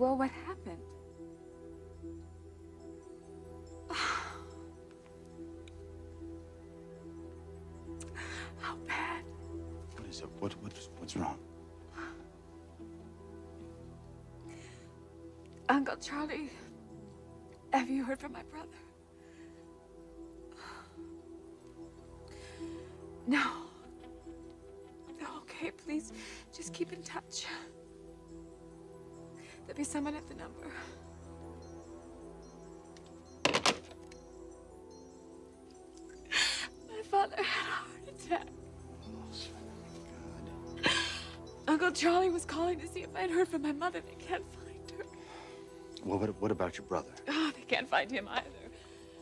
Well, what happened? How bad? What is it? What's wrong? Uncle Charlie, have you heard from my brother? No. No, okay, please, just keep in touch. There'll be someone at the number. My father had a heart attack. Oh, son of God. Uncle Charlie was calling to see if I'd heard from my mother. They can't find her. Well, what about your brother? Oh, they can't find him either.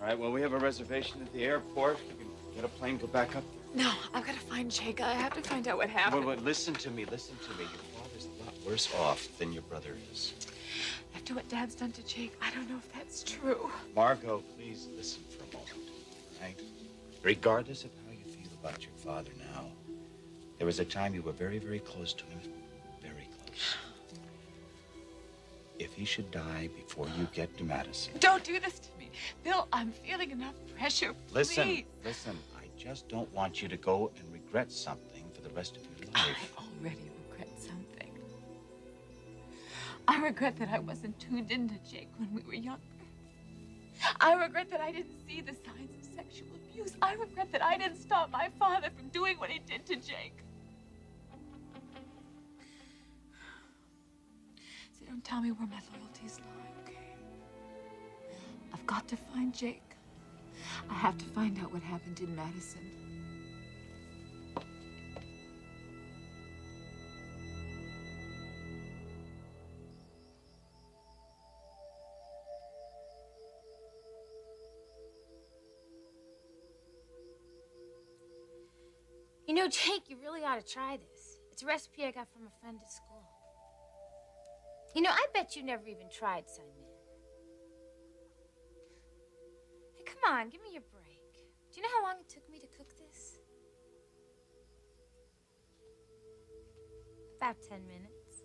All right, well, we have a reservation at the airport. You can get a plane, go back up there. No, I've got to find Jake. I have to find out what happened. Well, listen to me. Your father's a lot worse off than your brother is. After what Dad's done to Jake, I don't know if that's true. Margo, please listen for a moment, right? Regardless of how you feel about your father now, there was a time you were very, very close to him. Very close. If he should die before you get to Madison... Don't do this to me. Bill, I'm feeling enough pressure. Please. Listen. I just don't want you to go and regret something for the rest of your life. I already regret something. I regret that I wasn't tuned into Jake when we were younger. I regret that I didn't see the signs of sexual abuse. I regret that I didn't stop my father from doing what he did to Jake. So don't tell me where my loyalties lie, okay? I've got to find Jake. I have to find out what happened in Madison. You know, Jake, you really ought to try this. It's a recipe I got from a friend at school. You know, I bet you never even tried, Simon. Hey, come on, give me a break. Do you know how long it took me to cook this? About 10 minutes.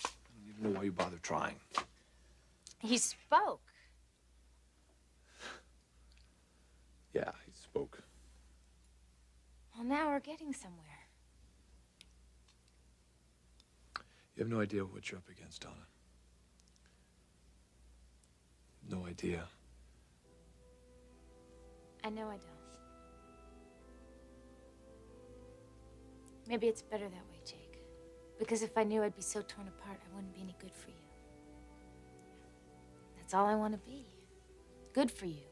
I don't even know why you bother trying. He spoke. Yeah, he spoke. Well, now we're getting somewhere. You have no idea what you're up against, Donna. No idea. I know I don't. Maybe it's better that way, Jake. Because if I knew I'd be so torn apart, I wouldn't be any good for you. That's all I want to be. Good for you.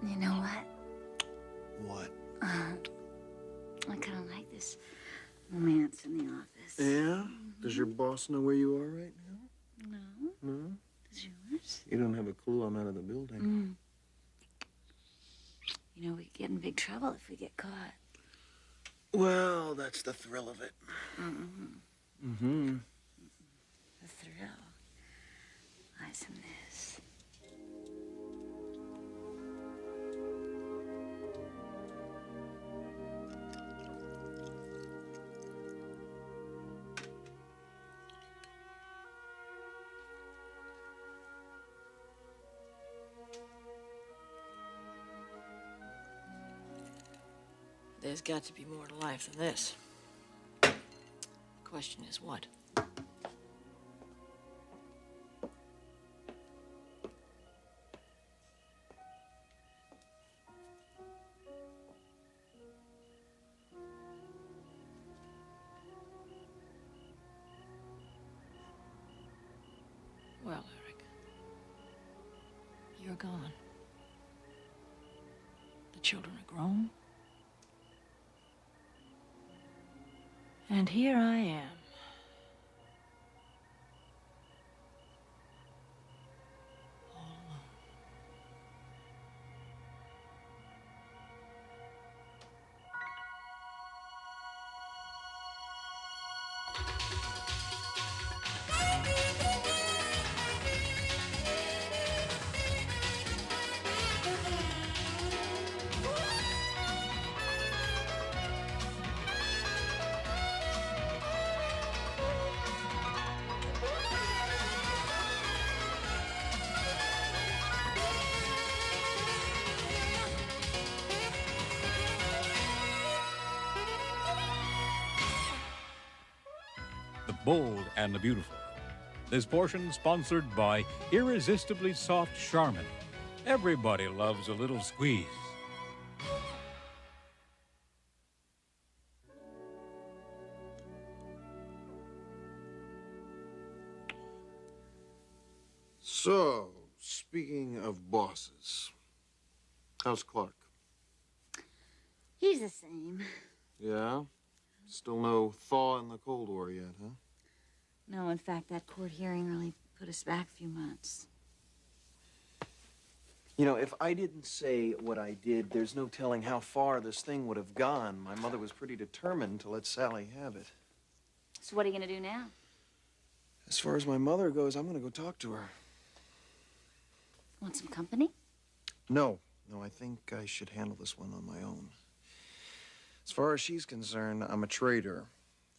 You know what? What? I kind of like this romance in the office. Yeah? Does your boss know where you are right now? No. No? Does yours? You don't have a clue I'm out of the building. You know, we could get in big trouble if we get caught. Well, that's the thrill of it. The thrill lies in this. There's got to be more to life than this. The question is what? Well, Eric, gone. The children are grown. And here I am. The Bold and the Beautiful. This portion sponsored by Irresistibly Soft Charmin. Everybody loves a little squeeze. So, speaking of bosses, how's Clark? He's the same. Yeah? Still no thaw in the Cold War yet, huh? No, in fact, that court hearing really put us back a few months. You know, if I didn't say what I did, there's no telling how far this thing would have gone. My mother was pretty determined to let Sally have it. So what are you going to do now? As far as my mother goes, I'm going to go talk to her. Want some company? No, I think I should handle this one on my own. As far as she's concerned, I'm a traitor.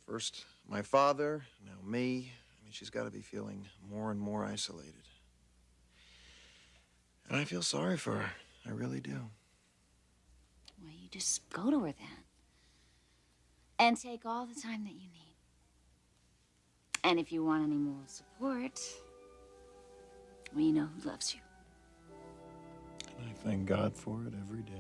First, my father, now me. I mean, she's got to be feeling more and more isolated. And I feel sorry for her. I really do. Well, you just go to her then. And take all the time that you need. And if you want any moral support, well, you know who loves you. And I thank God for it every day.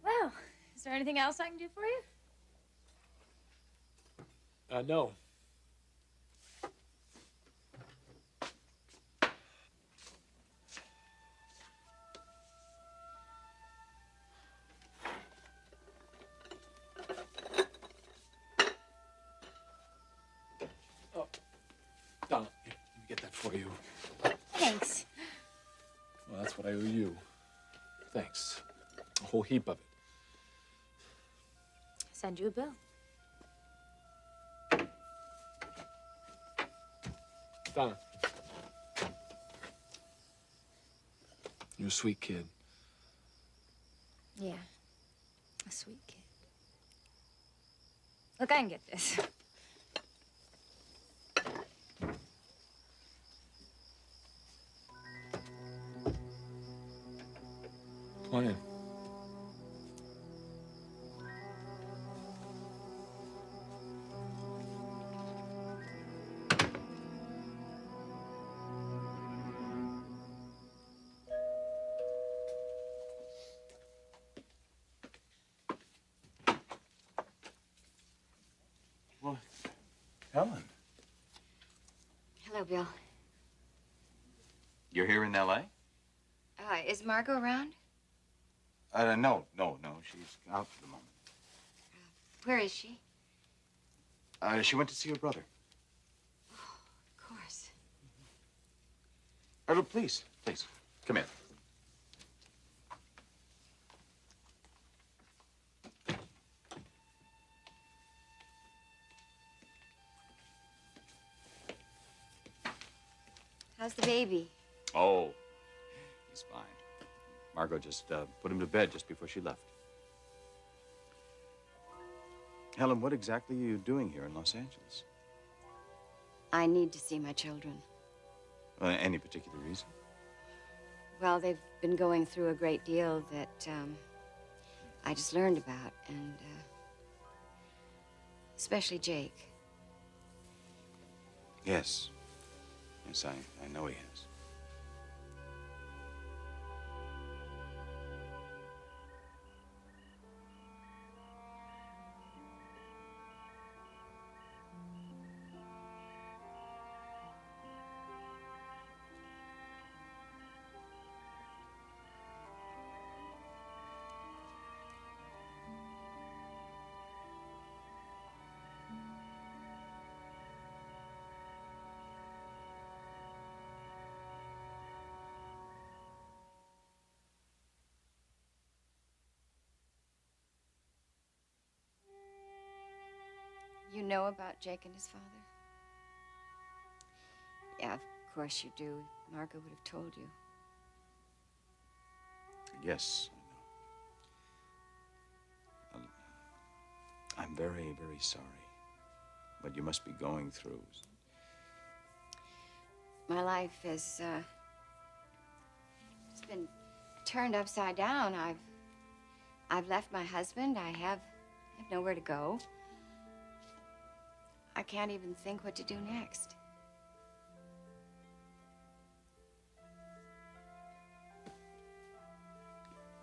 Well, is there anything else I can do for you? No. Oh, Donna, here, let me get that for you. Thanks. Well, that's what I owe you. Thanks. A whole heap of it. Send you a bill. Donna. You're a sweet kid. Yeah, a sweet kid. Look, I can get this. Come on in. Well, Helen, Hello, Bill. you're here in L.A.? Is Margo around? No. She's out for the moment. Where is she? She went to see her brother. Of course. Look, please, come in. How's the baby? Oh, he's fine. Margo just put him to bed just before she left. Helen, what exactly are you doing here in Los Angeles? I need to see my children. Any particular reason? Well, they've been going through a great deal that I just learned about, and especially Jake. Yes, I know he has. You know about Jake and his father? Yeah, of course you do. Margo would have told you. Yes, I know. I'm very, very sorry. What you must be going through. My life has, it's been turned upside down. I've left my husband. I have nowhere to go. I can't even think what to do next.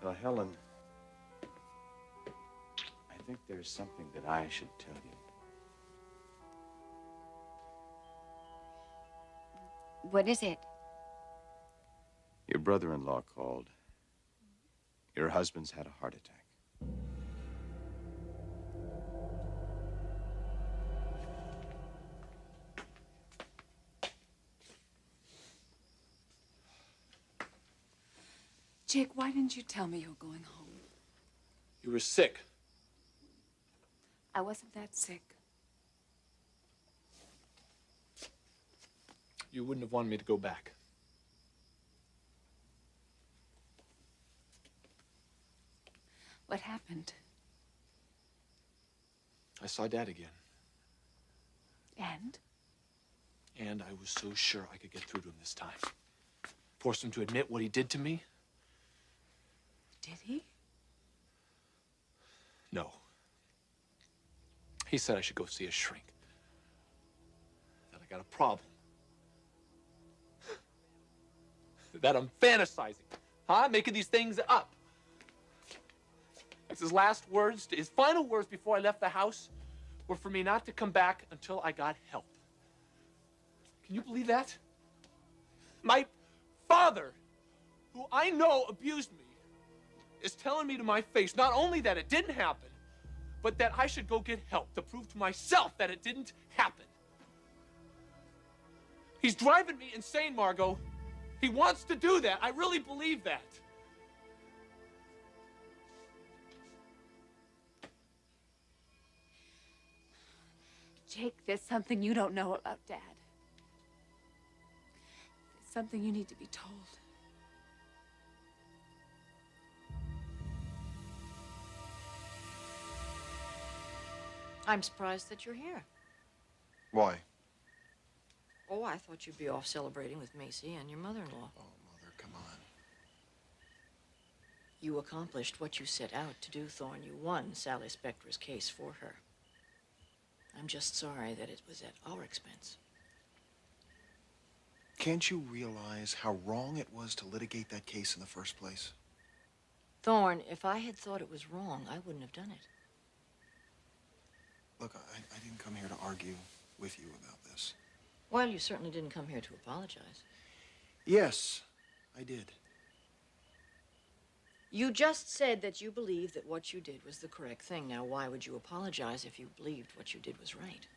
Well, Helen, I think there's something that I should tell you. What is it? Your brother-in-law called. Your husband's had a heart attack. Jake, why didn't you tell me you were going home? You were sick. I wasn't that sick. You wouldn't have wanted me to go back. What happened? I saw Dad again. And? And I was so sure I could get through to him this time. Forced him to admit what he did to me. Did he? No. He said I should go see a shrink. That I got a problem. That I'm fantasizing. Huh? Making these things up. His last words, his final words before I left the house were for me not to come back until I got help. Can you believe that? My father, who I know abused me, is telling me to my face not only that it didn't happen, but that I should go get help to prove to myself that it didn't happen. He's driving me insane, Margo. He wants to do that. I really believe that. Jake, there's something you don't know about Dad. There's something you need to be told. I'm surprised that you're here. Why? Oh, I thought you'd be off celebrating with Macy and your mother-in-law. Oh, Mother, come on. You accomplished what you set out to do, Thorne. You won Sally Spectra's case for her. I'm just sorry that it was at our expense. Can't you realize how wrong it was to litigate that case in the first place? Thorne, if I had thought it was wrong, I wouldn't have done it. Look, I didn't come here to argue with you about this. Well, you certainly didn't come here to apologize. Yes, I did. You just said that you believed that what you did was the correct thing. Now, why would you apologize if you believed what you did was right?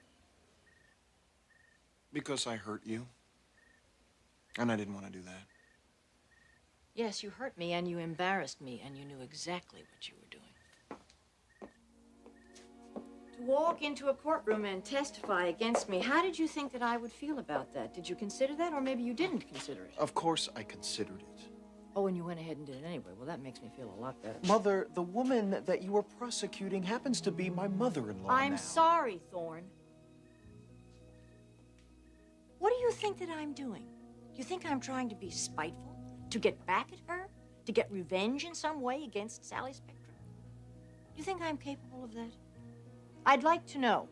Because I hurt you. And I didn't want to do that. Yes, you hurt me and you embarrassed me and you knew exactly what you were doing. To walk into a courtroom and testify against me, how did you think that I would feel about that? Did you consider that, or maybe you didn't consider it? Of course I considered it. Oh, and you went ahead and did it anyway. Well, that makes me feel a lot better. Mother, the woman that you were prosecuting happens to be my mother-in-law now. I'm sorry, Thorne. What do you think that I'm doing? Do you think I'm trying to be spiteful? To get back at her? To get revenge in some way against Sally Spectra? Do you think I'm capable of that? I'd like to know.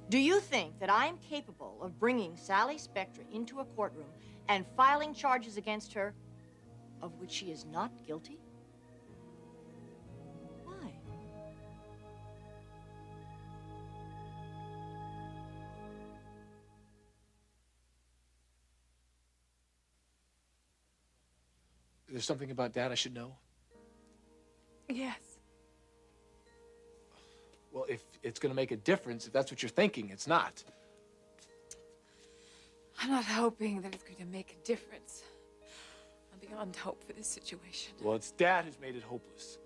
Do you think that I'm capable of bringing Sally Spectra into a courtroom and filing charges against her of which she is not guilty? Why? There's something about Dad I should know? Yes. Well, if it's going to make a difference, if that's what you're thinking, it's not. I'm not hoping that it's going to make a difference. I'm beyond hope for this situation. Well, it's Dad who's made it hopeless.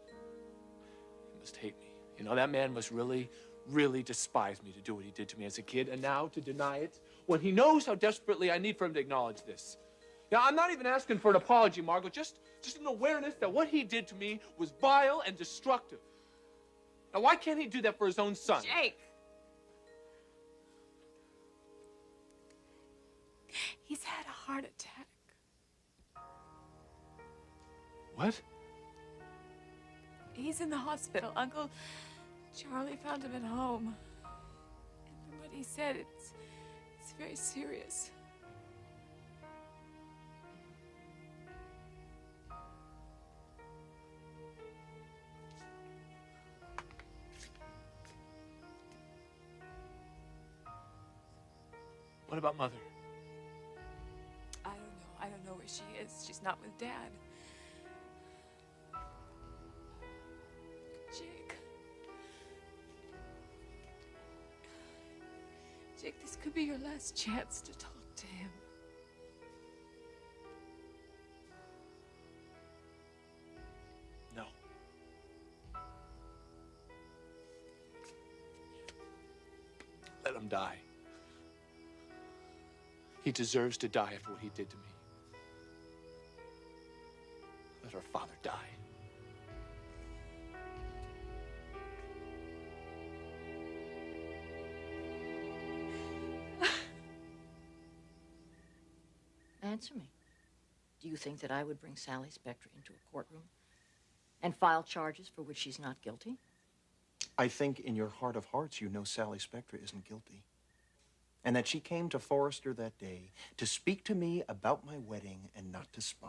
He must hate me. You know, that man must really, really despise me to do what he did to me as a kid, and now to deny it when he knows how desperately I need for him to acknowledge this. Now, I'm not even asking for an apology, Margo, just an awareness that what he did to me was vile and destructive. Now, why can't he do that for his own son? Jake! He's had a heart attack. What? He's in the hospital. Uncle Charlie found him at home. And from what he said, it's very serious. What about Mother? I don't know. I don't know where she is. She's not with Dad. Jake. Jake, this could be your last chance to talk to him. No. Let him die. He deserves to die after what he did to me. Let her father die. Answer me. Do you think that I would bring Sally Spectra into a courtroom and file charges for which she's not guilty? I think in your heart of hearts you know Sally Spectra isn't guilty. And that she came to Forrester that day to speak to me about my wedding and not to spy.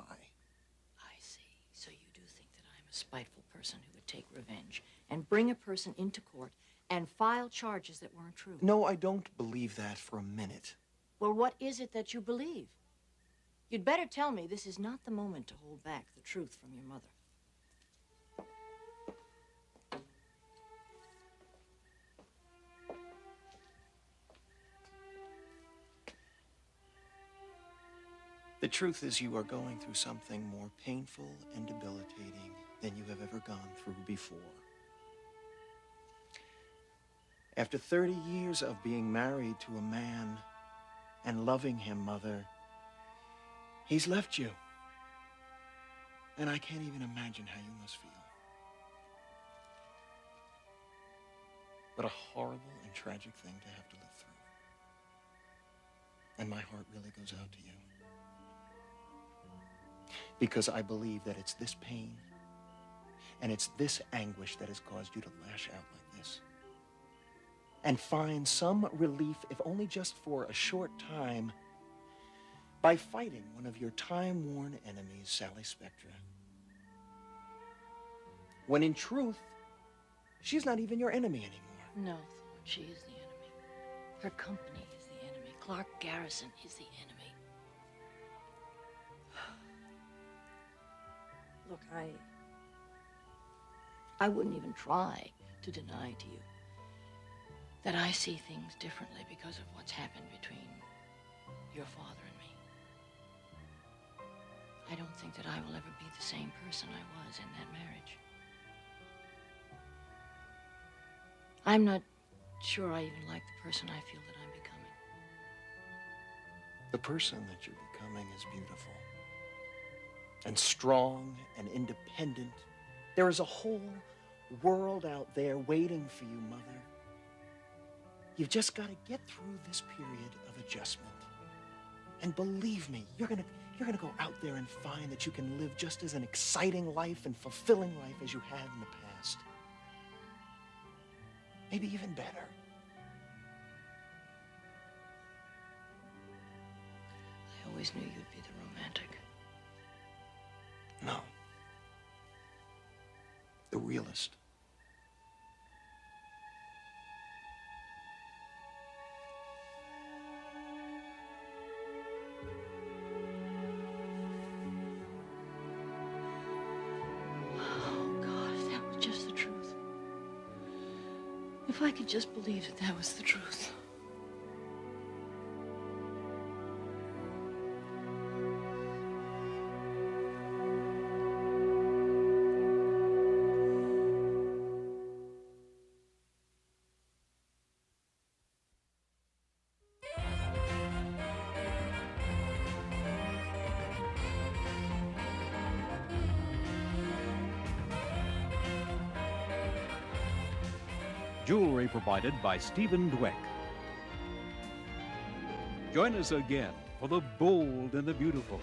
I see. So you do think that I'm a spiteful person who would take revenge and bring a person into court and file charges that weren't true? No, I don't believe that for a minute. Well, what is it that you believe? You'd better tell me this is not the moment to hold back the truth from your mother. The truth is you are going through something more painful and debilitating than you have ever gone through before. After 30 years of being married to a man and loving him, Mother, he's left you. And I can't even imagine how you must feel. What a horrible and tragic thing to have to live through. And my heart really goes out to you. Because I believe that it's this pain and it's this anguish that has caused you to lash out like this. And find some relief, if only just for a short time, by fighting one of your time-worn enemies, Sally Spectra. When in truth, she's not even your enemy anymore. No, Thorne, she is the enemy. Her company is the enemy. Clark Garrison is the enemy. Look, I wouldn't even try to deny to you that I see things differently because of what's happened between your father and me. I don't think that I will ever be the same person I was in that marriage. I'm not sure I even like the person I feel that I'm becoming. The person that you're becoming is beautiful. And strong and independent. There is a whole world out there waiting for you, Mother. You've just got to get through this period of adjustment. And believe me, you're gonna go out there and find that you can live just as an exciting life and fulfilling life as you had in the past. Maybe even better. I always knew you'd be the romantic. No. The realist. Oh, God, if that was just the truth. If I could just believe that that was the truth. Jewelry provided by Stephen Dweck. Join us again for The Bold and the Beautiful.